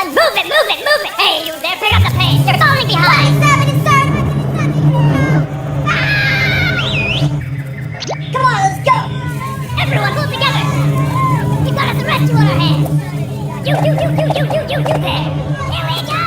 done. Move it, move it, move it. Hey, you there, pick up the pace. You're falling behind. Stop it, stop it. Come on, let's go. Everyone, pull together. We've got a rescue on our hands. You there. Here we go.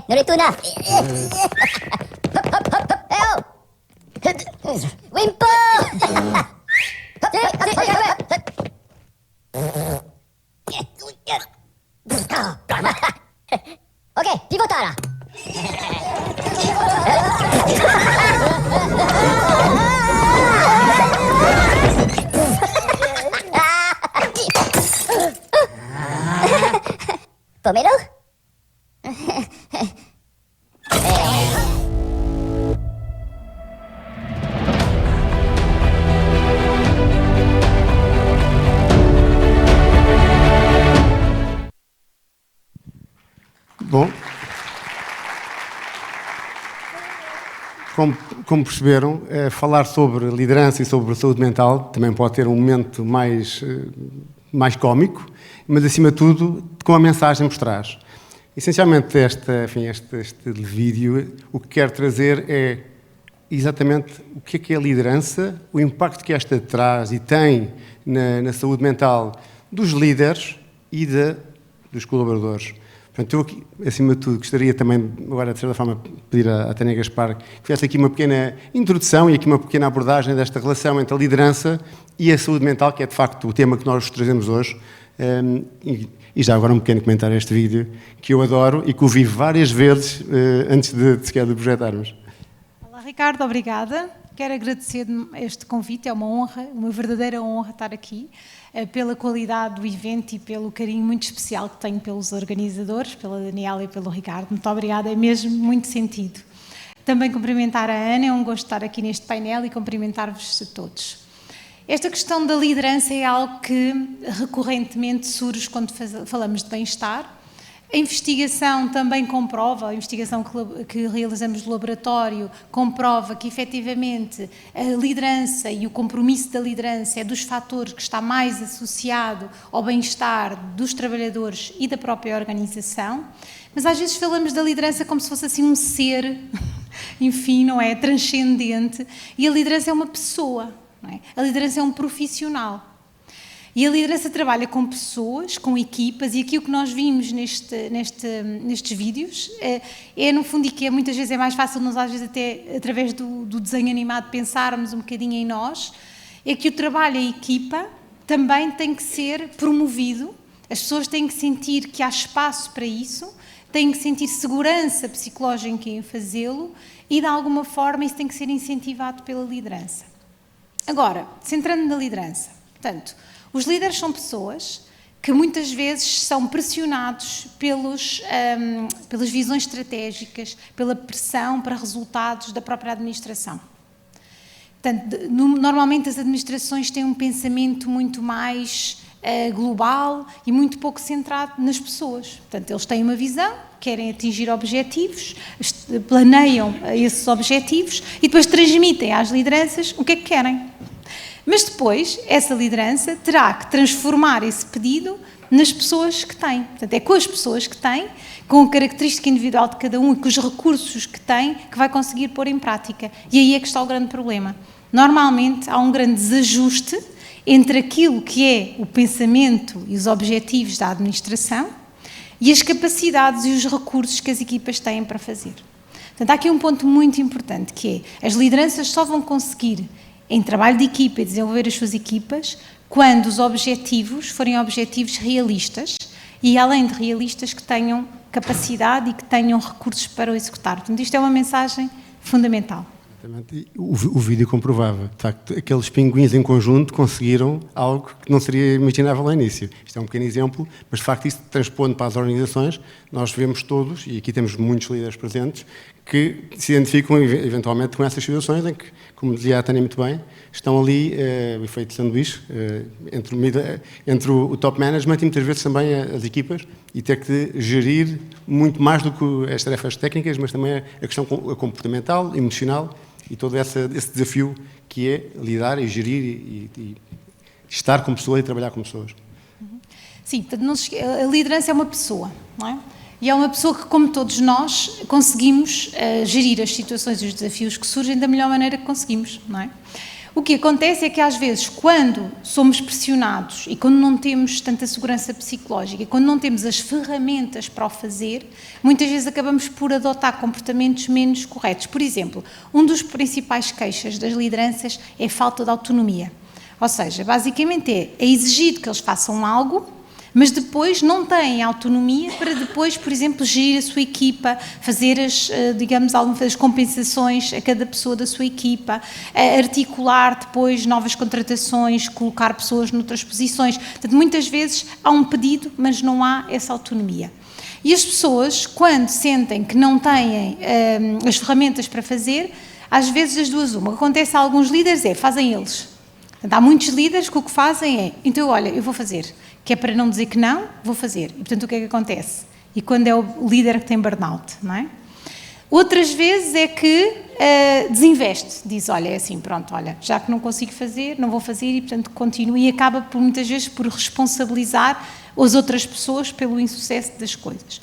Narito na! Wimpo! Okay, pivotara! Pomelo? Bom, como perceberam, falar sobre liderança e sobre saúde mental também pode ter um momento mais cómico, mas acima de tudo com a mensagem por trás. Essencialmente este vídeo o que quer trazer é exatamente o que é a liderança, o impacto que esta traz e tem na saúde mental dos líderes e dos colaboradores. Portanto, eu aqui, acima de tudo, gostaria também, agora, de certa forma, pedir à Tânia Gaspar que fizesse aqui uma pequena introdução e aqui uma pequena abordagem desta relação entre a liderança e a saúde mental, que é, de facto, o tema que nós trazemos hoje. E já agora um pequeno comentário a este vídeo, que eu adoro e que o vi várias vezes antes de sequer de projetarmos. Olá, Ricardo, obrigada. Quero agradecer este convite, é uma honra, uma verdadeira honra estar aqui, pela qualidade do evento e pelo carinho muito especial que tenho pelos organizadores, pela Daniela e pelo Ricardo. Muito obrigada, é mesmo muito sentido. Também cumprimentar a Ana, é um gosto estar aqui neste painel e cumprimentar-vos a todos. Esta questão da liderança é algo que recorrentemente surge quando falamos de bem-estar. A investigação também comprova, a investigação que realizamos no laboratório comprova que, efetivamente, a liderança e o compromisso da liderança é dos fatores que está mais associado ao bem-estar dos trabalhadores e da própria organização. Mas às vezes falamos da liderança como se fosse assim um ser, enfim, não é? Transcendente. E a liderança é uma pessoa, não é? A liderança é um profissional. E a liderança trabalha com pessoas, com equipas, e aqui o que nós vimos nestes vídeos é, no fundo, e que muitas vezes é mais fácil nós, às vezes, até através do desenho animado, pensarmos um bocadinho em nós, é que o trabalho em equipa também tem que ser promovido, as pessoas têm que sentir que há espaço para isso, têm que sentir segurança psicológica em fazê-lo e, de alguma forma, isso tem que ser incentivado pela liderança. Agora, centrando na liderança, portanto, os líderes são pessoas que muitas vezes são pressionados pelas visões estratégicas, pela pressão para resultados da própria administração. Portanto, normalmente as administrações têm um pensamento muito mais global e muito pouco centrado nas pessoas. Portanto, eles têm uma visão, querem atingir objetivos, planeiam esses objetivos e depois transmitem às lideranças o que é que querem. Mas depois, essa liderança terá que transformar esse pedido nas pessoas que têm. Portanto, é com as pessoas que têm, com a característica individual de cada um e com os recursos que têm, que vai conseguir pôr em prática. E aí é que está o grande problema. Normalmente, há um grande desajuste entre aquilo que é o pensamento e os objetivos da administração e as capacidades e os recursos que as equipas têm para fazer. Portanto, há aqui um ponto muito importante, que é, as lideranças só vão conseguir, em trabalho de equipa e desenvolver as suas equipas, quando os objetivos forem objetivos realistas e, além de realistas, que tenham capacidade e que tenham recursos para o executar. Portanto, isto é uma mensagem fundamental. Exatamente. O vídeo comprovava. De facto, aqueles pinguins em conjunto conseguiram algo que não seria imaginável ao início. Isto é um pequeno exemplo, mas de facto isso transpondo para as organizações, nós vemos todos, e aqui temos muitos líderes presentes, que se identificam eventualmente com essas situações em que, como dizia a Tânia muito bem, estão ali o efeito de sanduíche entre o top management e muitas vezes também as equipas, e ter que gerir muito mais do que as tarefas técnicas, mas também a questão comportamental, emocional e todo esse desafio que é lidar e gerir e estar com pessoas e trabalhar com pessoas. Sim, a liderança é uma pessoa, não é? E é uma pessoa que, como todos nós, conseguimos gerir as situações e os desafios que surgem da melhor maneira que conseguimos, não é? O que acontece é que, às vezes, quando somos pressionados e quando não temos tanta segurança psicológica e quando não temos as ferramentas para o fazer, muitas vezes acabamos por adotar comportamentos menos corretos. Por exemplo, um dos principais queixas das lideranças é a falta de autonomia. Ou seja, basicamente é exigido que eles façam algo, mas depois não têm autonomia para depois, por exemplo, gerir a sua equipa, fazer as compensações a cada pessoa da sua equipa, articular depois novas contratações, colocar pessoas noutras posições. Portanto, muitas vezes há um pedido, mas não há essa autonomia. E as pessoas, quando sentem que não têm as ferramentas para fazer, às vezes as duas uma. O que acontece a alguns líderes fazem eles. Portanto, há muitos líderes que o que fazem então, olha, eu vou fazer. Que é para não dizer que não, vou fazer. E, portanto, o que é que acontece? E quando é o líder que tem burnout, não é? Outras vezes é que desinveste. Diz, olha, é assim, pronto, olha, já que não consigo fazer, não vou fazer e, portanto, continua. E acaba, muitas vezes, por responsabilizar as outras pessoas pelo insucesso das coisas.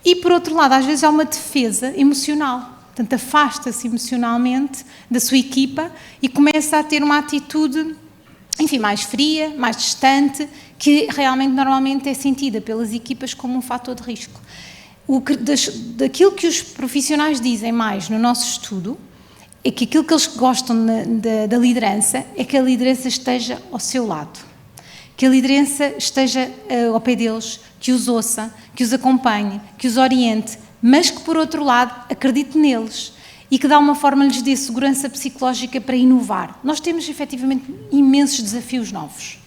E, por outro lado, às vezes há uma defesa emocional. Portanto, afasta-se emocionalmente da sua equipa e começa a ter uma atitude, enfim, mais fria, mais distante, que realmente normalmente é sentida pelas equipas como um fator de risco. Daquilo que os profissionais dizem mais no nosso estudo, é que aquilo que eles gostam da liderança é que a liderança esteja ao seu lado, que a liderança esteja ao pé deles, que os ouça, que os acompanhe, que os oriente, mas que, por outro lado, acredite neles e que, de alguma forma, lhes dê segurança psicológica para inovar. Nós temos, efetivamente, imensos desafios novos.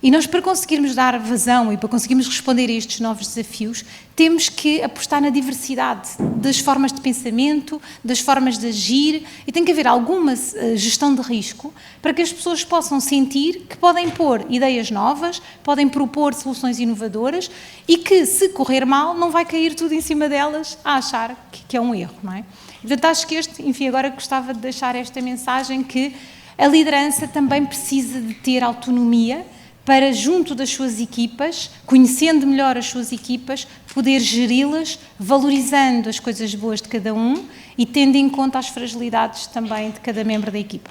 E nós, para conseguirmos dar vazão e para conseguirmos responder a estes novos desafios, temos que apostar na diversidade das formas de pensamento, das formas de agir, e tem que haver alguma gestão de risco para que as pessoas possam sentir que podem pôr ideias novas, podem propor soluções inovadoras e que, se correr mal, não vai cair tudo em cima delas a achar que é um erro, não é? Portanto, acho que agora gostava de deixar esta mensagem que a liderança também precisa de ter autonomia para, junto das suas equipas, conhecendo melhor as suas equipas, poder geri-las, valorizando as coisas boas de cada um e tendo em conta as fragilidades também de cada membro da equipa.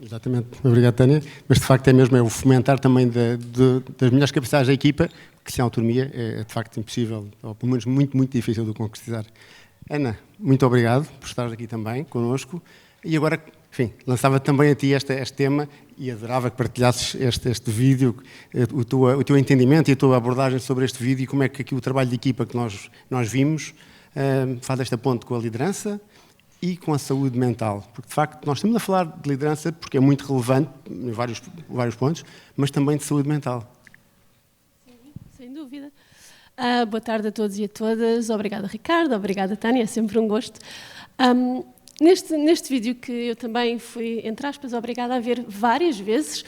Exatamente. Obrigado, Tânia. Mas, de facto, é o fomentar também das melhores capacidades da equipa, que sem autonomia é, de facto, impossível, ou pelo menos muito, muito difícil de concretizar. Ana, muito obrigado por estar aqui também connosco. E agora, enfim, lançava também a ti este tema e adorava que partilhasses este vídeo, o teu entendimento e a tua abordagem sobre este vídeo e como é que aqui o trabalho de equipa que nós vimos faz esta ponte com a liderança e com a saúde mental. Porque, de facto, nós estamos a falar de liderança porque é muito relevante em vários pontos, mas também de saúde mental. Sim, sem dúvida. Boa tarde a todos e a todas. Obrigada, Ricardo. Obrigada, Tânia. É sempre um gosto. Neste vídeo que eu também fui, entre aspas, obrigada a ver várias vezes,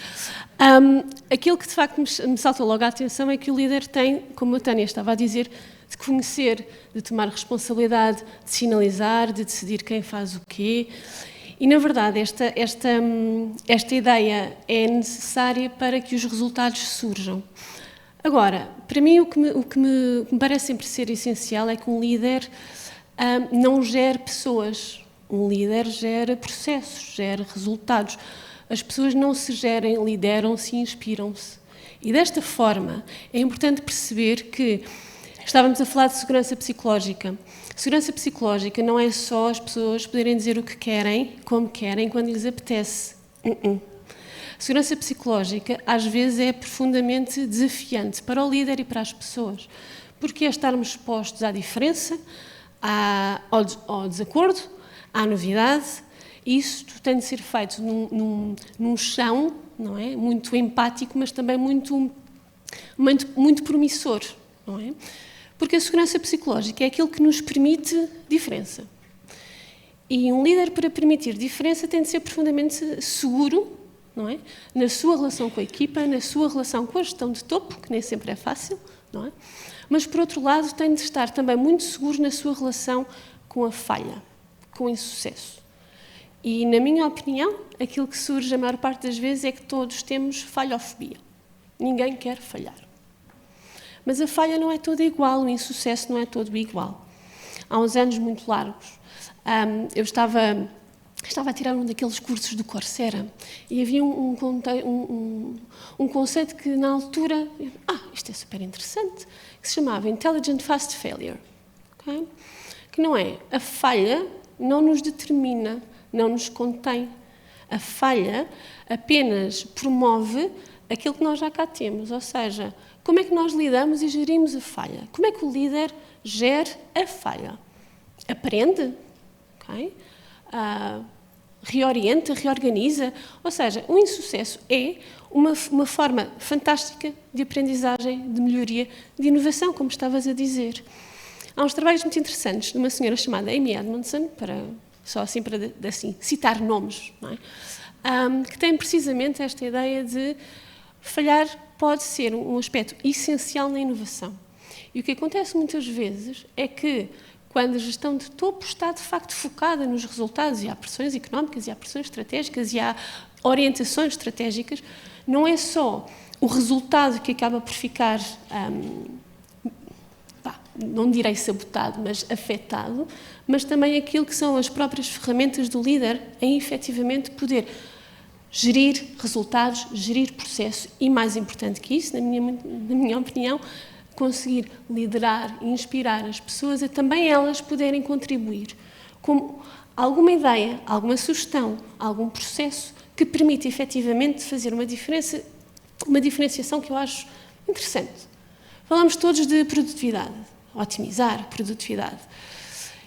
aquilo que de facto me saltou logo à atenção é que o líder tem, como a Tânia estava a dizer, de conhecer, de tomar responsabilidade, de sinalizar, de decidir quem faz o quê. E, na verdade, esta ideia é necessária para que os resultados surjam. Agora, para mim, o que me parece sempre ser essencial é que um líder não gere pessoas. Um líder gera processos, gera resultados. As pessoas não se gerem, lideram-se e inspiram-se. E desta forma é importante perceber que Estávamos a falar de segurança psicológica. Segurança psicológica não é só as pessoas poderem dizer o que querem, como querem, quando lhes apetece. Segurança psicológica, às vezes, é profundamente desafiante para o líder e para as pessoas, porque é estarmos expostos à diferença, ao desacordo, à novidade, e isso tem de ser feito num chão, não é? Muito empático, mas também muito promissor, não é? Porque a segurança psicológica é aquilo que nos permite diferença. E um líder, para permitir diferença, tem de ser profundamente seguro, não é? Na sua relação com a equipa, na sua relação com a gestão de topo, que nem sempre é fácil, não é? Mas, por outro lado, tem de estar também muito seguro na sua relação com a falha, com o insucesso. E, na minha opinião, aquilo que surge a maior parte das vezes é que todos temos falhofobia. Ninguém quer falhar. Mas a falha não é toda igual, o insucesso não é todo igual. Há uns anos muito largos, eu estava a tirar um daqueles cursos do Coursera e havia um conceito que, na altura, isto é super interessante, que se chamava Intelligent Fast Failure. Okay? Que não é, a falha não nos determina, não nos contém. A falha apenas promove aquilo que nós já cá temos, ou seja, como é que nós lidamos e gerimos a falha? Como é que o líder gera a falha? Aprende? Okay? Reorienta, reorganiza? Ou seja, o insucesso é uma forma fantástica de aprendizagem, de melhoria, de inovação, como estavas a dizer. Há uns trabalhos muito interessantes de uma senhora chamada Amy Edmondson, para citar nomes, não é? Que tem precisamente esta ideia de falhar pode ser um aspecto essencial na inovação. E o que acontece muitas vezes é que, quando a gestão de topo está, de facto, focada nos resultados, e há pressões económicas, e há pressões estratégicas, e há orientações estratégicas, não é só o resultado que acaba por ficar, não direi sabotado, mas afetado, mas também aquilo que são as próprias ferramentas do líder em, efetivamente, poder gerir resultados, gerir processo e, mais importante que isso, na minha opinião, conseguir liderar e inspirar as pessoas a também elas poderem contribuir com alguma ideia, alguma sugestão, algum processo que permita efetivamente fazer uma diferenciação que eu acho interessante. Falamos todos de produtividade, otimizar produtividade.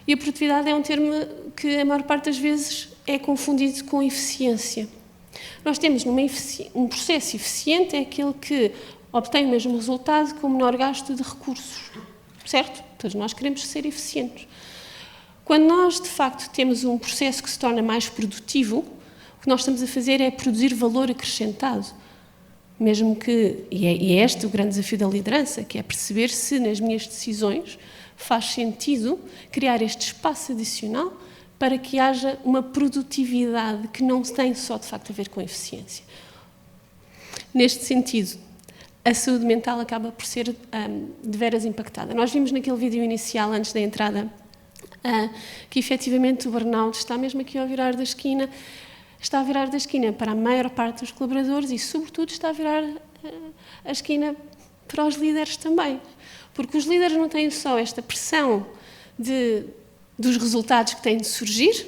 E a produtividade é um termo que a maior parte das vezes é confundido com eficiência. Nós temos um processo eficiente, é aquele que obtém o mesmo resultado com o menor gasto de recursos, certo? Todos nós queremos ser eficientes. Quando nós, de facto, temos um processo que se torna mais produtivo, o que nós estamos a fazer é produzir valor acrescentado. Mesmo que, e é este o grande desafio da liderança, que é perceber se nas minhas decisões faz sentido criar este espaço adicional para que haja uma produtividade que não tem só, de facto, a ver com eficiência. Neste sentido, a saúde mental acaba por ser de veras impactada. Nós vimos naquele vídeo inicial, antes da entrada, que efetivamente o burnout está mesmo aqui ao virar da esquina, está a virar da esquina para a maior parte dos colaboradores e, sobretudo, está a virar a esquina para os líderes também. Porque os líderes não têm só esta pressão dos resultados que têm de surgir,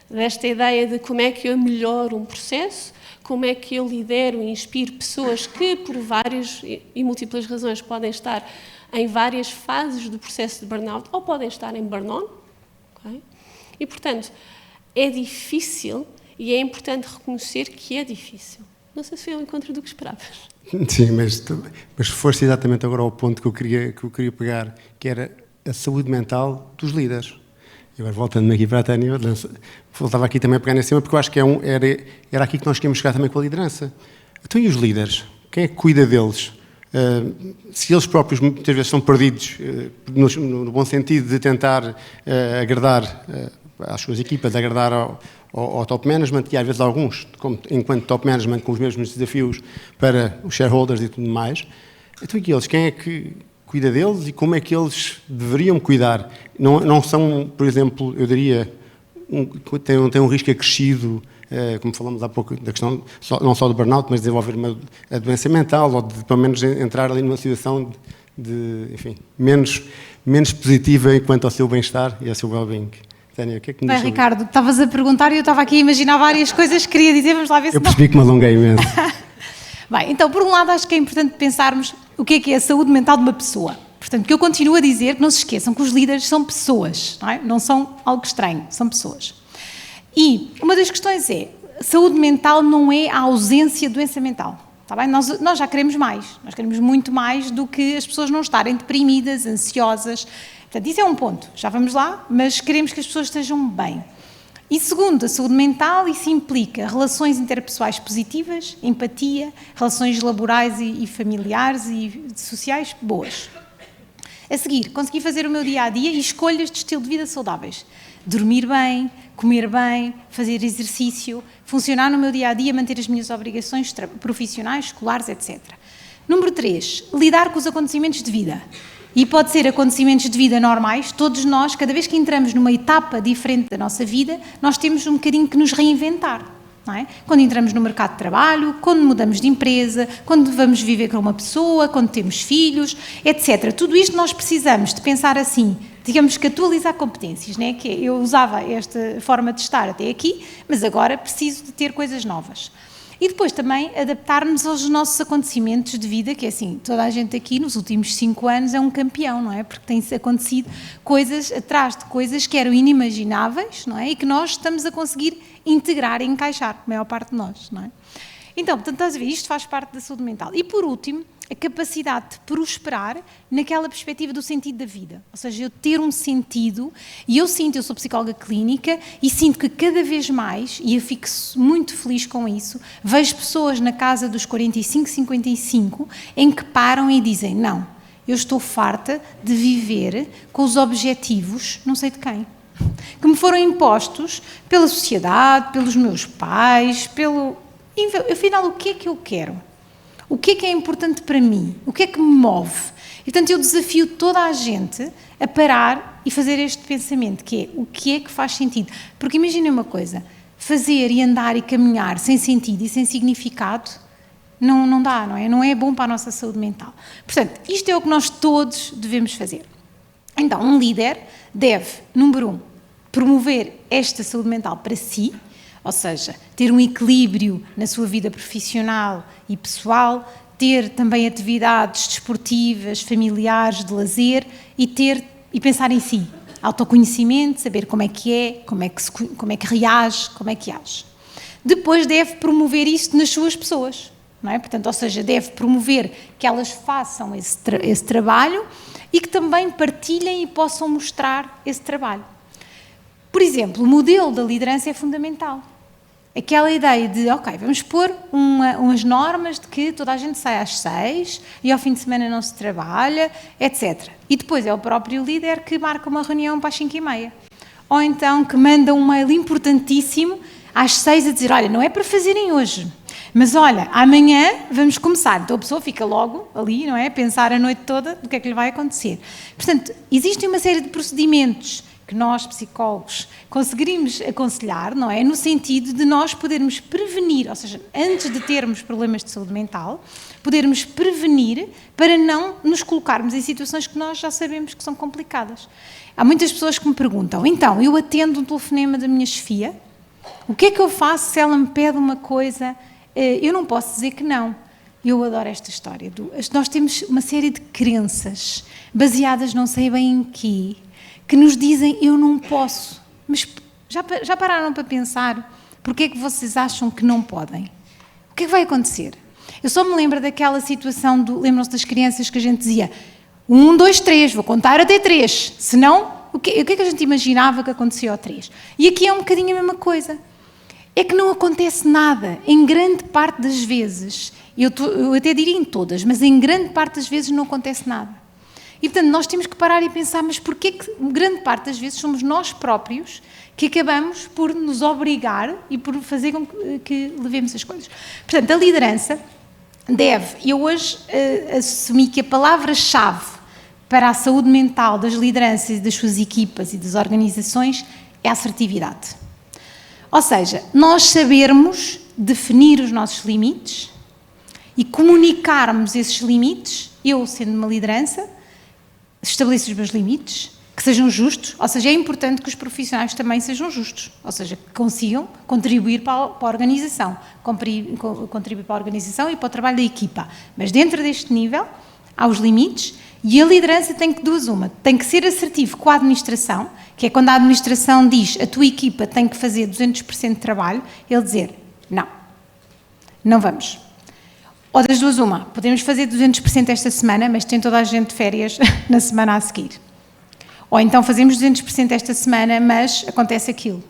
desta ideia de como é que eu melhoro um processo, como é que eu lidero e inspiro pessoas que, por várias e múltiplas razões, podem estar em várias fases do processo de burnout ou podem estar em burn-on. Okay? E, portanto, é difícil e é importante reconhecer que é difícil. Não sei se foi ao encontro do que esperavas. Sim, mas foste exatamente agora ao ponto que eu queria pegar, que era a saúde mental dos líderes. E agora, voltando aqui para a Tânia, voltava aqui também a pegar nesse tema, porque eu acho que era aqui que nós queríamos chegar também com a liderança. Então, e os líderes? Quem é que cuida deles? Se eles próprios muitas vezes estão perdidos, no bom sentido de tentar agradar às suas equipas, agradar ao top management, e às vezes alguns, enquanto top management, com os mesmos desafios para os shareholders e tudo mais. Então, e eles? Quem é que cuida deles e como é que eles deveriam cuidar? Não são, por exemplo, eu diria, têm um risco acrescido, como falamos há pouco, da questão não só do burnout, mas de desenvolver a doença mental ou de, pelo menos, entrar ali numa situação enfim, menos positiva quanto ao seu bem-estar e ao seu well-being. Tânia, o que é que me Bem, diz sobre Ricardo, estavas a perguntar e eu estava aqui a imaginar várias coisas que queria dizer, vamos lá ver se isso? Eu não... percebi que me alonguei imenso. Bem, então, por um lado, acho que é importante pensarmos o que é a saúde mental de uma pessoa. Portanto, que eu continuo a dizer que não se esqueçam que os líderes são pessoas, não é? Não são algo estranho, são pessoas. E uma das questões é, saúde mental não é a ausência de doença mental. Está bem? Nós já queremos mais, nós queremos muito mais do que as pessoas não estarem deprimidas, ansiosas. Portanto, isso é um ponto, já vamos lá, mas queremos que as pessoas estejam bem. E segundo, a saúde mental, isso implica relações interpessoais positivas, empatia, relações laborais e familiares e sociais boas. A seguir, conseguir fazer o meu dia-a-dia e escolhas de estilo de vida saudáveis. Dormir bem, comer bem, fazer exercício, funcionar no meu dia-a-dia, manter as minhas obrigações profissionais, escolares, etc. Número 3, lidar com os acontecimentos de vida. E pode ser acontecimentos de vida normais, todos nós, cada vez que entramos numa etapa diferente da nossa vida, nós temos um bocadinho que nos reinventar. Não é? Quando entramos no mercado de trabalho, quando mudamos de empresa, quando vamos viver com uma pessoa, quando temos filhos, etc. Tudo isto nós precisamos de pensar assim, digamos que atualizar competências, né? Que eu usava esta forma de estar até aqui, mas agora preciso de ter coisas novas. E depois também adaptar-nos aos nossos acontecimentos de vida, que é assim, toda a gente aqui nos últimos 5 anos é um campeão, não é? Porque tem acontecido coisas atrás de coisas que eram inimagináveis, não é? E que nós estamos a conseguir integrar e encaixar, a maior parte de nós, não é? Então, portanto, estás a ver, isto faz parte da saúde mental. E por último, a capacidade de prosperar naquela perspectiva do sentido da vida. Ou seja, eu ter um sentido, e eu sou psicóloga clínica, e sinto que cada vez mais, e eu fico muito feliz com isso, vejo pessoas na casa dos 45, 55, em que param e dizem, não, eu estou farta de viver com os objetivos, não sei de quem, que me foram impostos pela sociedade, pelos meus pais, afinal, o que é que eu quero? O que é importante para mim? O que é que me move? E, portanto, eu desafio toda a gente a parar e fazer este pensamento, que é o que é que faz sentido. Porque imaginem uma coisa, fazer e andar e caminhar sem sentido e sem significado não dá, não é? Não é bom para a nossa saúde mental. Portanto, isto é o que nós todos devemos fazer. Então, um líder deve, número 1, promover esta saúde mental para si, ou seja, ter um equilíbrio na sua vida profissional e pessoal, ter também atividades desportivas, familiares, de lazer e pensar em si. Autoconhecimento, saber como é que reage, como é que age. Depois deve promover isto nas suas pessoas, não é? Portanto, ou seja, deve promover que elas façam esse trabalho e que também partilhem e possam mostrar esse trabalho. Por exemplo, o modelo da liderança é fundamental. Aquela ideia de, ok, vamos pôr umas normas de que toda a gente sai às 6 e ao fim de semana não se trabalha, etc. E depois é o próprio líder que marca uma reunião para as 5h30. Ou então que manda um mail importantíssimo às 6 a dizer, olha, não é para fazerem hoje, mas olha, amanhã vamos começar. Então a pessoa fica logo ali, não é? A pensar a noite toda do que é que lhe vai acontecer. Portanto, existe uma série de procedimentos que nós, psicólogos, conseguiríamos aconselhar, não é? No sentido de nós podermos prevenir, ou seja, antes de termos problemas de saúde mental, podermos prevenir para não nos colocarmos em situações que nós já sabemos que são complicadas. Há muitas pessoas que me perguntam, então, eu atendo um telefonema da minha chefia, o que é que eu faço se ela me pede uma coisa? Eu não posso dizer que não. Eu adoro esta história. Nós temos uma série de crenças baseadas não sei bem em quê, que nos dizem, eu não posso. Mas já pararam para pensar porque é que vocês acham que não podem? O que é que vai acontecer? Eu só me lembro daquela situação, lembram-se das crianças que a gente dizia 1, 2, 3, vou contar até 3, senão, o que é que a gente imaginava que acontecia ao 3? E aqui é um bocadinho a mesma coisa. É que não acontece nada, em grande parte das vezes, eu até diria em todas, mas em grande parte das vezes não acontece nada. E, portanto, nós temos que parar e pensar, mas porquê que grande parte das vezes somos nós próprios que acabamos por nos obrigar e por fazer com que levemos as coisas. Portanto, a liderança eu hoje assumi que a palavra-chave para a saúde mental das lideranças e das suas equipas e das organizações é a assertividade. Ou seja, nós sabermos definir os nossos limites e comunicarmos esses limites Eu, sendo uma liderança, estabeleço os meus limites, que sejam justos, ou seja, é importante que os profissionais também sejam justos, ou seja, que consigam contribuir para a organização, contribuir para a organização e para o trabalho da equipa. Mas dentro deste nível, há os limites e a liderança tem que, tem que ser assertivo com a administração, que é quando a administração diz a tua equipa tem que fazer 200% de trabalho, ele dizer, não vamos. Ou das duas uma, podemos fazer 200% esta semana, mas tem toda a gente de férias na semana a seguir. Ou então fazemos 200% esta semana, mas acontece aquilo.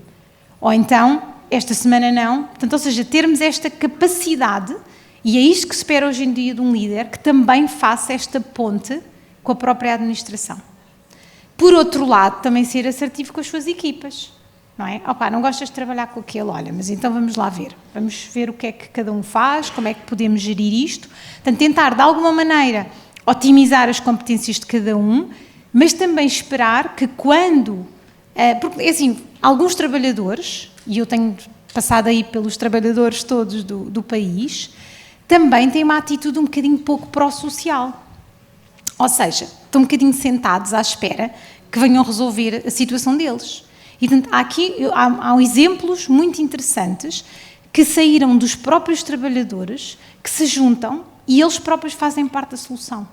Ou então, esta semana não. Portanto, ou seja, termos esta capacidade, e é isto que se espera hoje em dia de um líder, que também faça esta ponte com a própria administração. Por outro lado, também ser assertivo com as suas equipas. Não é? Não gostas de trabalhar com aquele? Olha, mas então vamos lá ver. Vamos ver o que é que cada um faz, como é que podemos gerir isto. Portanto, tentar, de alguma maneira, otimizar as competências de cada um, mas também esperar que quando... porque, assim, alguns trabalhadores, e eu tenho passado aí pelos trabalhadores todos do país, também têm uma atitude um bocadinho pouco pró-social. Ou seja, estão um bocadinho sentados à espera que venham resolver a situação deles. E, portanto, há exemplos muito interessantes que saíram dos próprios trabalhadores, que se juntam e eles próprios fazem parte da solução.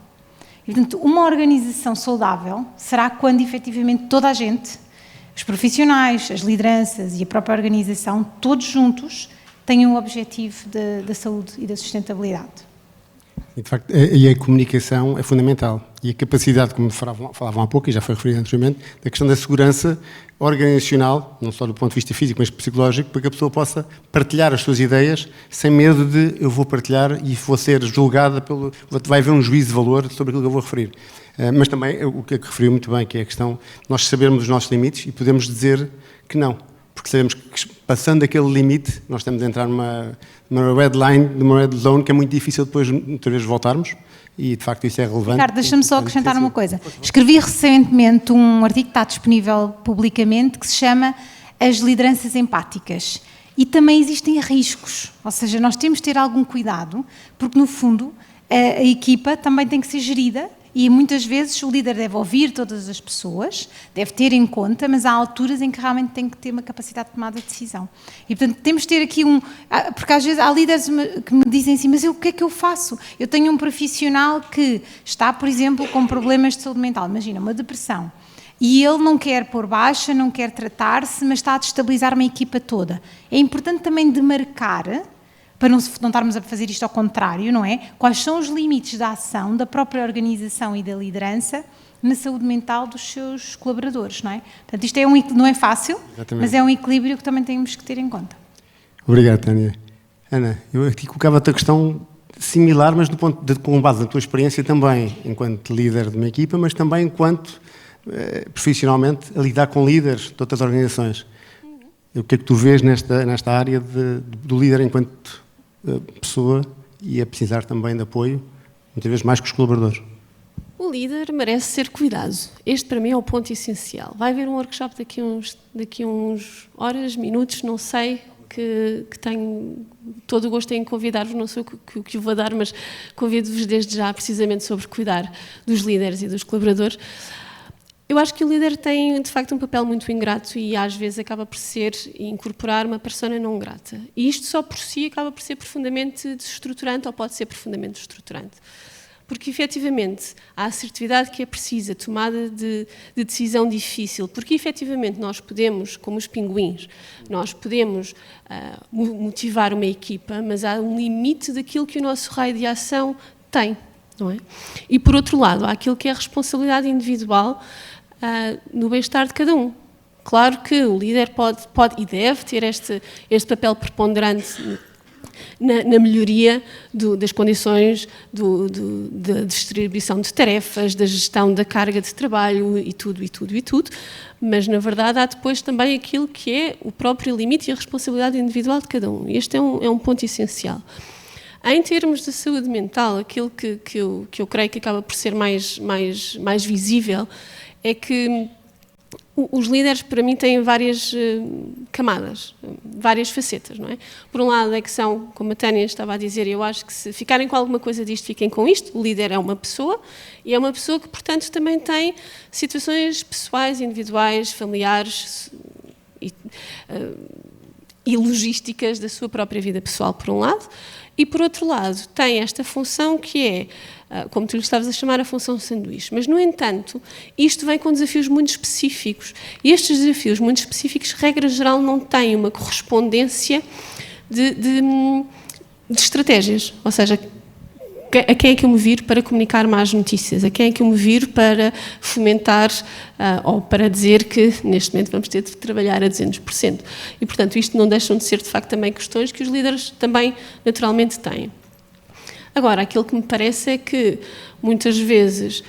E, portanto, uma organização saudável será quando, efetivamente, toda a gente, os profissionais, as lideranças e a própria organização, todos juntos, tenham o objetivo da saúde e da sustentabilidade. E, de facto, a comunicação é fundamental. E a capacidade, como falavam há pouco, e já foi referido anteriormente, da questão da segurança organizacional, não só do ponto de vista físico, mas psicológico, para que a pessoa possa partilhar as suas ideias sem medo de eu vou partilhar e vou ser julgada vai haver um juízo de valor sobre aquilo que eu vou referir. Mas também, o que referiu muito bem, que é a questão de nós sabermos os nossos limites e podemos dizer que não. Porque sabemos que passando aquele limite, nós estamos a entrar numa red line, numa red zone, que é muito difícil depois, muitas vezes, voltarmos. E, de facto, isso é relevante. Ricardo, deixa-me só acrescentar uma coisa. Escrevi recentemente um artigo que está disponível publicamente, que se chama As Lideranças Empáticas. E também existem riscos. Ou seja, nós temos de ter algum cuidado, porque, no fundo, a equipa também tem que ser gerida e, muitas vezes, o líder deve ouvir todas as pessoas, deve ter em conta, mas há alturas em que realmente tem que ter uma capacidade de tomada de decisão. E, portanto, temos de ter aqui porque às vezes há líderes que me dizem assim, mas o que é que eu faço? Eu tenho um profissional que está, por exemplo, com problemas de saúde mental, imagina, uma depressão, e ele não quer pôr baixa, não quer tratar-se, mas está a destabilizar uma equipa toda. É importante também demarcar, para não estarmos a fazer isto ao contrário, não é? Quais são os limites da ação da própria organização e da liderança na saúde mental dos seus colaboradores, não é? Portanto, isto não é fácil, exatamente, mas é um equilíbrio que também temos que ter em conta. Obrigado, Tânia. Ana, eu aqui colocava-te a questão similar, mas com base na tua experiência também, enquanto líder de uma equipa, mas também enquanto, profissionalmente, a lidar com líderes de outras organizações. O que é que tu vês nesta área do líder enquanto pessoa e a precisar também de apoio, muitas vezes mais que os colaboradores? O líder merece ser cuidado. Este, para mim, é o ponto essencial. Vai haver um workshop daqui a uns horas, minutos, não sei, que tenho todo o gosto em convidar-vos, não sei o que vou dar, mas convido-vos desde já, precisamente, sobre cuidar dos líderes e dos colaboradores. Eu acho que o líder tem, de facto, um papel muito ingrato e, às vezes, acaba por incorporar uma persona não grata. E isto só por si acaba por ser profundamente desestruturante ou pode ser profundamente desestruturante. Porque, efetivamente, a assertividade que é precisa, tomada de decisão difícil, porque, efetivamente, nós podemos, como os pinguins, nós podemos motivar uma equipa, mas há um limite daquilo que o nosso raio de ação tem, não é? E, por outro lado, há aquilo que é a responsabilidade individual no bem-estar de cada um. Claro que o líder pode e deve ter este papel preponderante na melhoria das condições da distribuição de tarefas, da gestão da carga de trabalho e tudo, mas na verdade há depois também aquilo que é o próprio limite e a responsabilidade individual de cada um. Este é um ponto essencial. Em termos de saúde mental, aquilo que eu creio que acaba por ser mais visível é que os líderes, para mim, têm várias camadas, várias facetas, não é? Por um lado é que são, como a Tânia estava a dizer, eu acho que se ficarem com alguma coisa disto, fiquem com isto. O líder é uma pessoa, e é uma pessoa que, portanto, também tem situações pessoais, individuais, familiares e logísticas da sua própria vida pessoal, por um lado, e, por outro lado, tem esta função que é, como tu lhe estavas a chamar, a função sanduíche. Mas, no entanto, isto vem com desafios muito específicos. E estes desafios muito específicos, regra geral, não têm uma correspondência de estratégias. Ou seja, a quem é que eu me viro para comunicar más notícias? A quem é que eu me viro para fomentar ou para dizer que, neste momento, vamos ter de trabalhar a 200%? E, portanto, isto não deixam de ser, de facto, também questões que os líderes também, naturalmente, têm. Agora, aquilo que me parece é que, muitas vezes,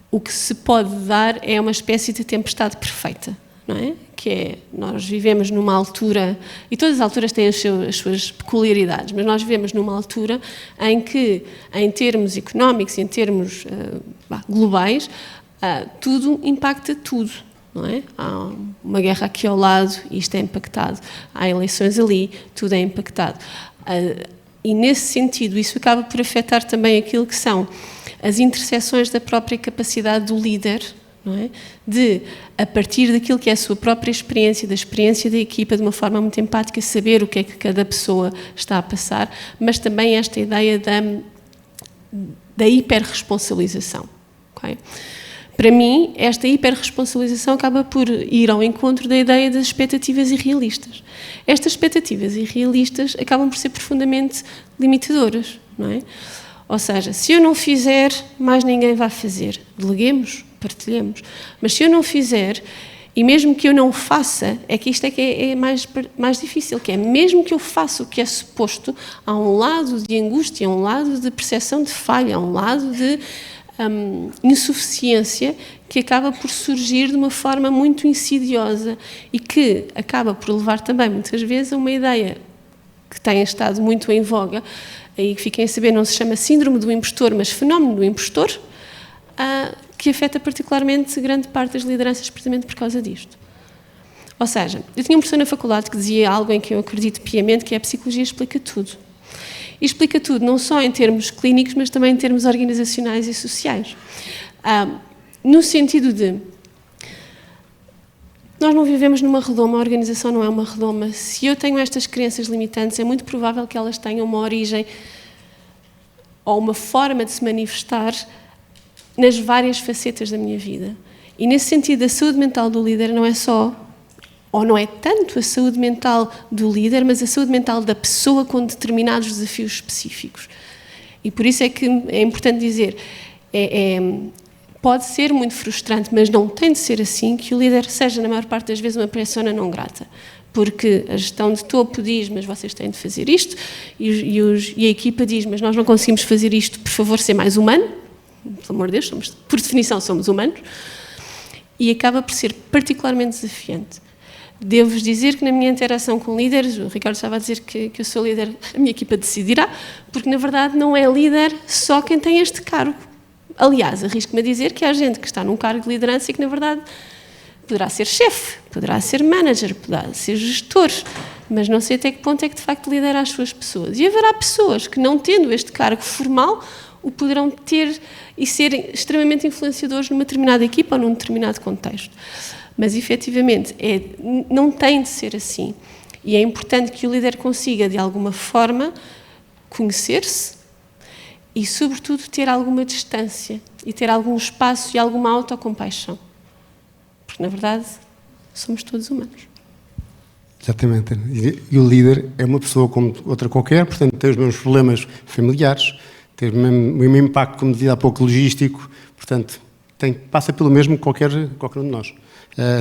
o que se pode dar é uma espécie de tempestade perfeita, não é? Que é, nós vivemos numa altura, e todas as alturas têm as suas peculiaridades, mas nós vivemos numa altura em que, em termos económicos, em termos globais, tudo impacta tudo, não é? Há uma guerra aqui ao lado e isto é impactado. Há eleições ali, tudo é impactado. E, nesse sentido, isso acaba por afetar também aquilo que são as interseções da própria capacidade do líder, não é? De, a partir daquilo que é a sua própria experiência, da experiência da equipa, de uma forma muito empática, saber o que é que cada pessoa está a passar, mas também esta ideia da hiperresponsabilização. Okay? Para mim, esta hiperresponsabilização acaba por ir ao encontro da ideia das expectativas irrealistas. Estas expectativas irrealistas acabam por ser profundamente limitadoras, não é? Ou seja, se eu não fizer, mais ninguém vai fazer. Deleguemos, partilhemos. Mas se eu não fizer, e mesmo que eu não faça, é que isto é que é mais difícil, que é mesmo que eu faça o que é suposto, há um lado de angústia, há um lado de percepção de falha, há um lado de insuficiência que acaba por surgir de uma forma muito insidiosa e que acaba por levar também, muitas vezes, a uma ideia que tem estado muito em voga, aí que fiquem a saber, não se chama síndrome do impostor, mas fenómeno do impostor, que afeta particularmente grande parte das lideranças precisamente por causa disto. Ou seja, eu tinha um professor na faculdade que dizia algo em que eu acredito piamente, que é a psicologia explica tudo. E explica tudo, não só em termos clínicos, mas também em termos organizacionais e sociais. No sentido de, nós não vivemos numa redoma, a organização não é uma redoma. Se eu tenho estas crenças limitantes, é muito provável que elas tenham uma origem ou uma forma de se manifestar nas várias facetas da minha vida. E nesse sentido, a saúde mental do líder não é só, ou não é tanto a saúde mental do líder, mas a saúde mental da pessoa com determinados desafios específicos. E por isso é que é importante dizer, pode ser muito frustrante, mas não tem de ser assim, que o líder seja, na maior parte das vezes, uma persona não grata. Porque a gestão de topo diz, mas vocês têm de fazer isto, e a equipa diz, mas nós não conseguimos fazer isto, por favor, ser mais humano. Pelo amor de Deus, por definição, somos humanos. E acaba por ser particularmente desafiante. Devo-vos dizer que na minha interação com líderes, o Ricardo estava a dizer que eu sou líder, a minha equipa decidirá, porque na verdade não é líder só quem tem este cargo. Aliás, arrisco-me a dizer que há gente que está num cargo de liderança e que na verdade poderá ser chefe, poderá ser manager, poderá ser gestor, mas não sei até que ponto é que de facto lidera as suas pessoas. E haverá pessoas que, não tendo este cargo formal, o poderão ter e ser extremamente influenciadores numa determinada equipa ou num determinado contexto. Mas, efetivamente, não tem de ser assim. E é importante que o líder consiga, de alguma forma, conhecer-se e, sobretudo, ter alguma distância e ter algum espaço e alguma autocompaixão. Porque, na verdade, somos todos humanos. Exatamente. E o líder é uma pessoa como outra qualquer, portanto, tem os mesmos problemas familiares, tem o mesmo impacto, como dizia há pouco, logístico, portanto, passa pelo mesmo qualquer um de nós.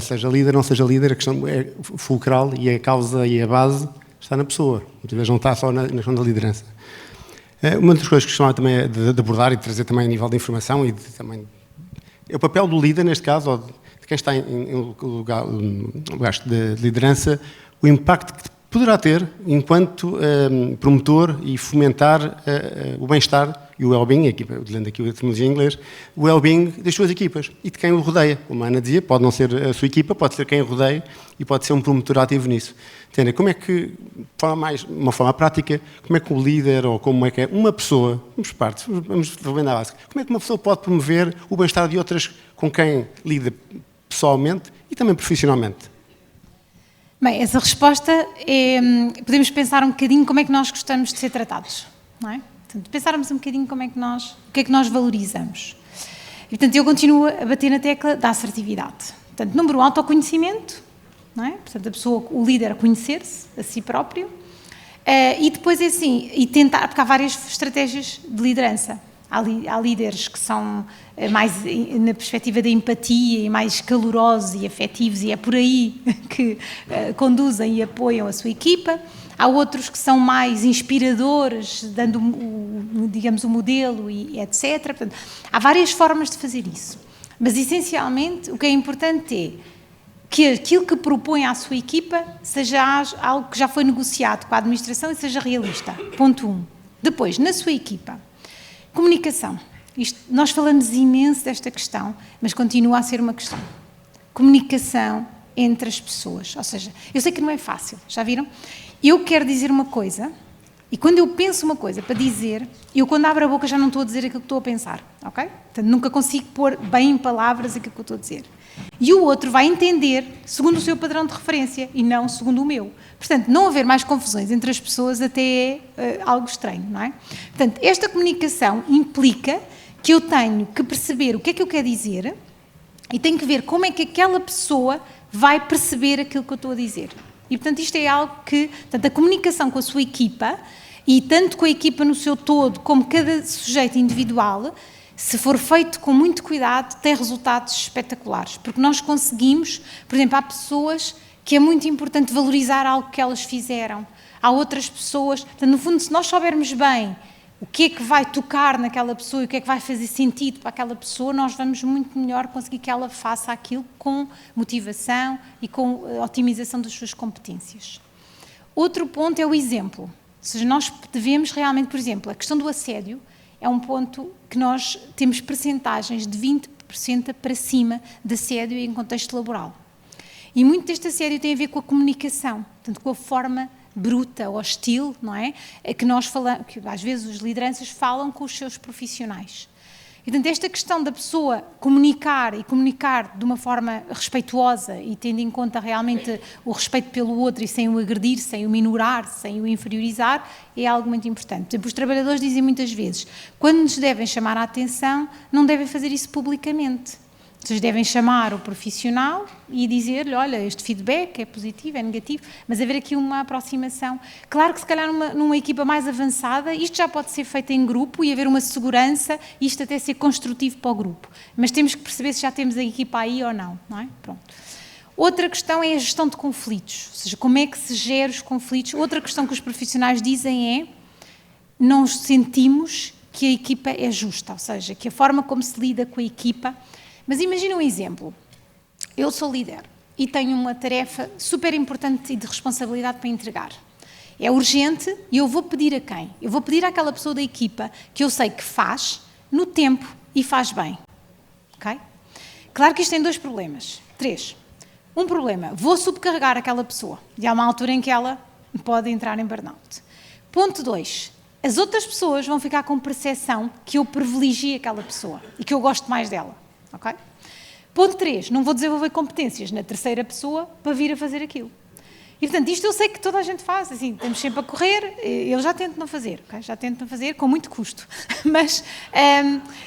Seja líder, não seja líder, a questão é fulcral e a causa e a base está na pessoa. Muitas vezes não está só na questão da liderança. Uma das coisas que gostava também é de abordar e de trazer também a nível de informação e também é o papel do líder, neste caso, ou de quem está em lugares de liderança, o impacto que poderá ter enquanto promotor e fomentar o bem-estar e o well-being, utilizando aqui a terminologia em inglês, o well-being das suas equipas e de quem o rodeia. Como a Ana dizia, pode não ser a sua equipa, pode ser quem o rodeia e pode ser um promotor ativo nisso. Entende? Como é que, de uma forma prática, como é que o líder ou como é que é uma pessoa, vamos resolvendo a base, como é que uma pessoa pode promover o bem-estar de outras com quem lida pessoalmente e também profissionalmente? Bem, essa resposta é, podemos pensar um bocadinho como é que nós gostamos de ser tratados, não é? Portanto, pensarmos um bocadinho o que é que nós valorizamos. E, portanto, eu continuo a bater na tecla da assertividade. Portanto, número 1, autoconhecimento, não é? Portanto, a pessoa, o líder, a conhecer-se a si próprio. E depois é assim, e tentar, porque há várias estratégias de liderança. Há líderes que são mais na perspectiva da empatia e mais calorosos e afetivos e é por aí que conduzem e apoiam a sua equipa. Há outros que são mais inspiradores, dando, digamos, o modelo e etc. Portanto, há várias formas de fazer isso. Mas, essencialmente, o que é importante é que aquilo que propõe à sua equipa seja algo que já foi negociado com a administração e seja realista. Ponto 1. Depois, na sua equipa, comunicação. Nós falamos imenso desta questão, mas continua a ser uma questão. Comunicação entre as pessoas. Ou seja, eu sei que não é fácil, já viram? Eu quero dizer uma coisa, e quando eu penso uma coisa para dizer, eu quando abro a boca já não estou a dizer aquilo que estou a pensar, ok? Portanto, nunca consigo pôr bem em palavras aquilo que eu estou a dizer. E o outro vai entender segundo o seu padrão de referência e não segundo o meu. Portanto, não haver mais confusões entre as pessoas até é algo estranho, não é? Portanto, esta comunicação implica que eu tenho que perceber o que é que eu quero dizer e tenho que ver como é que aquela pessoa vai perceber aquilo que eu estou a dizer. E, portanto, isto é algo que, portanto, a comunicação com a sua equipa, e tanto com a equipa no seu todo, como cada sujeito individual, se for feito com muito cuidado, tem resultados espetaculares. Porque nós conseguimos, por exemplo, há pessoas que é muito importante valorizar algo que elas fizeram. Há outras pessoas, portanto, no fundo, se nós soubermos bem o que é que vai tocar naquela pessoa e o que é que vai fazer sentido para aquela pessoa, nós vamos muito melhor conseguir que ela faça aquilo com motivação e com otimização das suas competências. Outro ponto é o exemplo. Ou seja, nós devemos realmente, por exemplo, a questão do assédio é um ponto que nós temos percentagens de 20% para cima de assédio em contexto laboral. E muito deste assédio tem a ver com a comunicação, portanto, com a forma bruta, hostil, não é? Que nós falamos, que às vezes as lideranças falam com os seus profissionais. E, portanto, esta questão da pessoa comunicar e comunicar de uma forma respeituosa e tendo em conta realmente o respeito pelo outro e sem o agredir, sem o minorar, sem o inferiorizar, é algo muito importante. Por exemplo, os trabalhadores dizem muitas vezes, quando nos devem chamar a atenção, não devem fazer isso publicamente. Vocês devem chamar o profissional e dizer-lhe, olha, este feedback é positivo, é negativo, mas haver aqui uma aproximação. Claro que se calhar numa equipa mais avançada, isto já pode ser feito em grupo e haver uma segurança, isto até ser construtivo para o grupo. Mas temos que perceber se já temos a equipa aí ou não, não é? Pronto. Outra questão é a gestão de conflitos, ou seja, como é que se gera os conflitos. Outra questão que os profissionais dizem é, não sentimos que a equipa é justa, ou seja, que a forma como se lida com a equipa. Mas imagina um exemplo, eu sou líder e tenho uma tarefa super importante e de responsabilidade para entregar. É urgente e eu vou pedir a quem? Eu vou pedir àquela pessoa da equipa que eu sei que faz no tempo e faz bem. Ok? Claro que isto tem 2 problemas. 3. Um problema, vou subcarregar aquela pessoa e há uma altura em que ela pode entrar em burnout. Ponto 2. As outras pessoas vão ficar com percepção que eu privilegio aquela pessoa e que eu gosto mais dela. Okay? Ponto 3, não vou desenvolver competências na terceira pessoa para vir a fazer aquilo. E, portanto, isto eu sei que toda a gente faz, assim, estamos sempre a correr, eu já tento não fazer, okay? Já tento não fazer com muito custo, mas,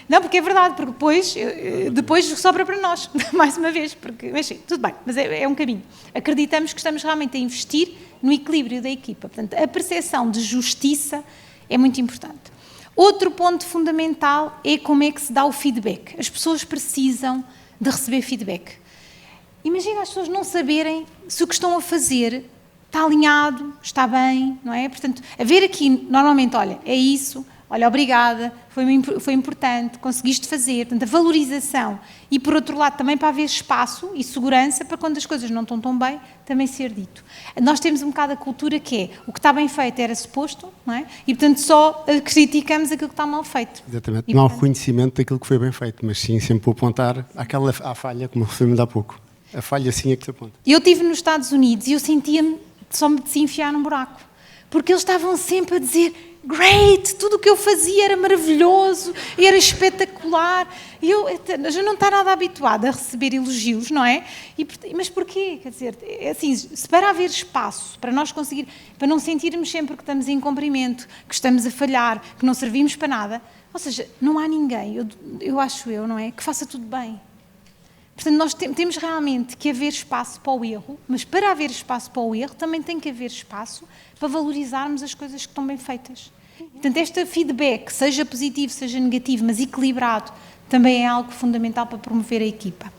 não, porque é verdade, porque depois sobra para nós, mais uma vez, porque, mas sim, tudo bem, mas é um caminho. Acreditamos que estamos realmente a investir no equilíbrio da equipa, portanto, a percepção de justiça é muito importante. Outro ponto fundamental é como é que se dá o feedback. As pessoas precisam de receber feedback. Imagina as pessoas não saberem se o que estão a fazer está alinhado, está bem, não é? Portanto, haver aqui, normalmente, olha, é isso, olha, obrigada, foi importante, conseguiste fazer, portanto, a valorização. E, por outro lado, também para haver espaço e segurança para quando as coisas não estão tão bem, também ser dito. Nós temos um bocado a cultura que é, o que está bem feito era suposto, não é? E, portanto, só criticamos aquilo que está mal feito. Exatamente. E, não há portanto, reconhecimento daquilo que foi bem feito, mas sim sempre apontar à falha, como referimos há pouco. A falha sim é que se aponta. Eu estive nos Estados Unidos e eu sentia-me só me se enfiar num buraco. Porque eles estavam sempre a dizer, great, tudo o que eu fazia era maravilhoso, era espetacular. E eu já não está nada habituada a receber elogios, não é? Mas porquê? Quer dizer, é assim, se para haver espaço, para nós conseguir, para não sentirmos sempre que estamos em cumprimento, que estamos a falhar, que não servimos para nada, ou seja, não há ninguém, eu acho, não é? Que faça tudo bem. Portanto, nós temos realmente que haver espaço para o erro, mas para haver espaço para o erro também tem que haver espaço para valorizarmos as coisas que estão bem feitas. Portanto, este feedback, seja positivo, seja negativo, mas equilibrado, também é algo fundamental para promover a equipa.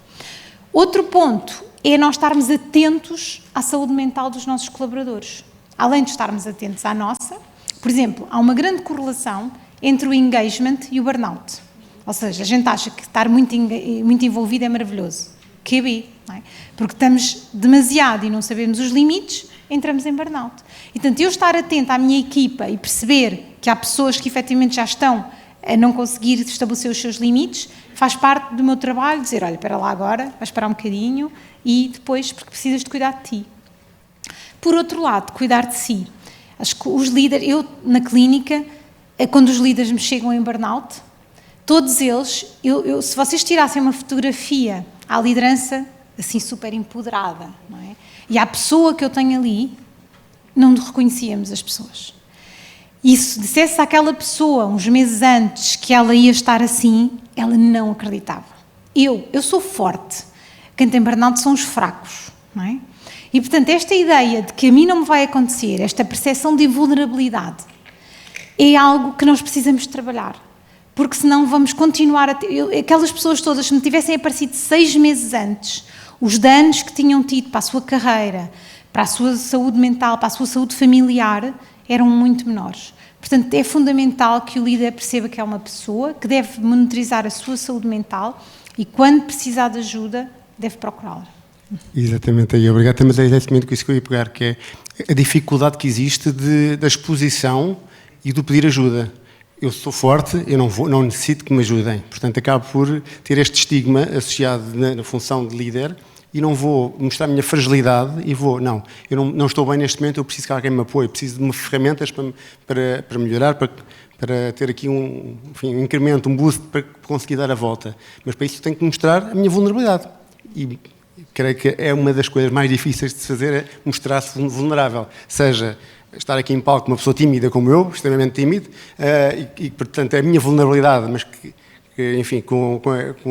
Outro ponto é nós estarmos atentos à saúde mental dos nossos colaboradores. Além de estarmos atentos à nossa, por exemplo, há uma grande correlação entre o engagement e o burnout. Ou seja, a gente acha que estar muito envolvido é maravilhoso. QB, não é? Porque estamos demasiado e não sabemos os limites, entramos em burnout. E, portanto, eu estar atenta à minha equipa e perceber que há pessoas que efetivamente já estão a não conseguir estabelecer os seus limites, faz parte do meu trabalho dizer, olha, espera lá agora, vais parar um bocadinho e depois, porque precisas de cuidar de ti. Por outro lado, cuidar de si. Acho que os líderes, eu na clínica, quando os líderes me chegam em burnout, todos eles, se vocês tirassem uma fotografia à liderança, assim super empoderada, não é? E à pessoa que eu tenho ali, não reconhecíamos as pessoas. E se dissesse àquela pessoa, uns meses antes, que ela ia estar assim, ela não acreditava. Eu sou forte. Quem tem burnout são os fracos, não é? E, portanto, esta ideia de que a mim não me vai acontecer, esta percepção de vulnerabilidade, é algo que nós precisamos trabalhar. Porque senão vamos continuar a ter... Aquelas pessoas todas, se me tivessem aparecido 6 meses antes, os danos que tinham tido para a sua carreira, para a sua saúde mental, para a sua saúde familiar, eram muito menores. Portanto, é fundamental que o líder perceba que é uma pessoa, que deve monitorizar a sua saúde mental e, quando precisar de ajuda, deve procurá-la. Exatamente aí, obrigado. Também é exatamente com isso que eu ia pegar, que é a dificuldade que existe da exposição e do pedir ajuda. Eu sou forte, eu não necessito que me ajudem. Portanto, acabo por ter este estigma associado na função de líder e não vou mostrar a minha fragilidade e eu não estou bem neste momento, eu preciso que alguém me apoie, preciso de umas ferramentas para melhorar, para ter aqui um incremento, um boost para conseguir dar a volta. Mas para isso tenho que mostrar a minha vulnerabilidade. E creio que é uma das coisas mais difíceis de se fazer, é mostrar-se vulnerável. Seja estar aqui em palco com uma pessoa tímida como eu, extremamente tímido, e portanto é a minha vulnerabilidade, mas que enfim, com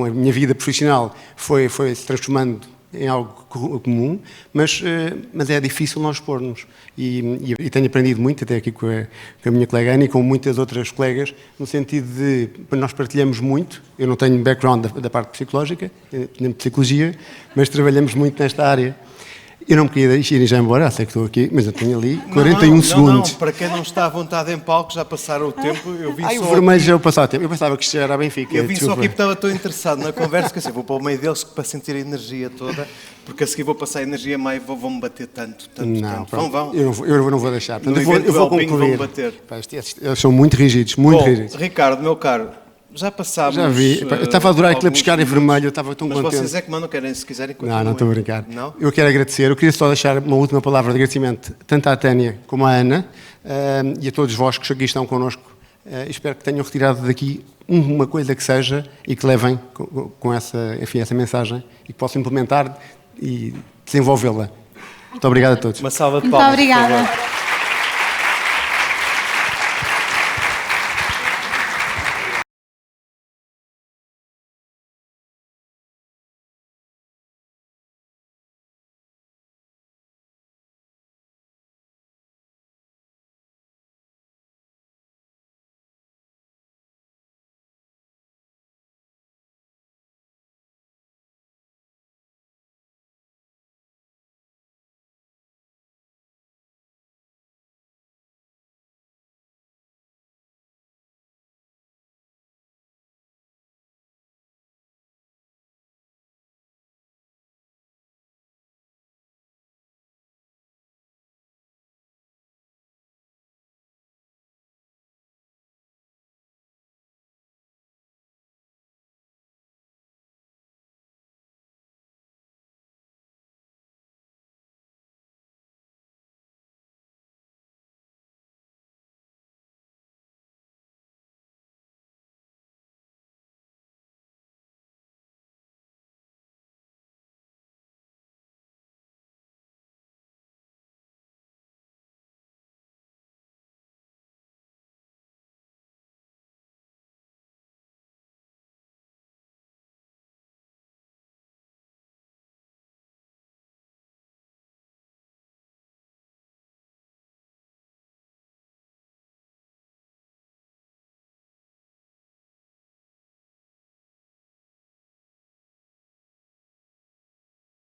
a minha vida profissional foi se transformando em algo comum, mas é difícil nós expor-nos. E tenho aprendido muito, até aqui com a minha colega Ana e com muitas outras colegas, no sentido de nós partilhamos muito. Eu não tenho background da parte psicológica, nem de psicologia, mas trabalhamos muito nesta área. Eu não me queria ir já embora, sei que estou aqui, mas eu tenho ali 41 segundos. Não, para quem não está à vontade em palco, já passaram o tempo. Eu vim só o vermelho já passou o tempo. Eu pensava que isto já era a Benfica. Eu vim só aqui porque estou interessado na conversa, que assim, vou para o meio deles para sentir a energia toda, porque a seguir vou passar a energia mais e vão-me bater tanto. Vão. Eu não vou deixar. Portanto, eu vou concluir. Vão bater. Eles são muito rígidos, muito rígidos. Ricardo, meu caro, já passámos... Já vi. Eu estava a adorar aquilo a pescar em vermelho, eu estava tão contente. Mas vocês é que mandam, querem, se quiserem continuar. Não estou a brincar. Não? Eu quero agradecer, eu queria só deixar uma última palavra de agradecimento, tanto à Tânia como à Ana, e a todos vós que aqui estão connosco. Espero que tenham retirado daqui uma coisa que seja e que levem com essa mensagem e que possam implementar e desenvolvê-la. Muito obrigado a todos. Uma salva de palmas. Muito obrigada.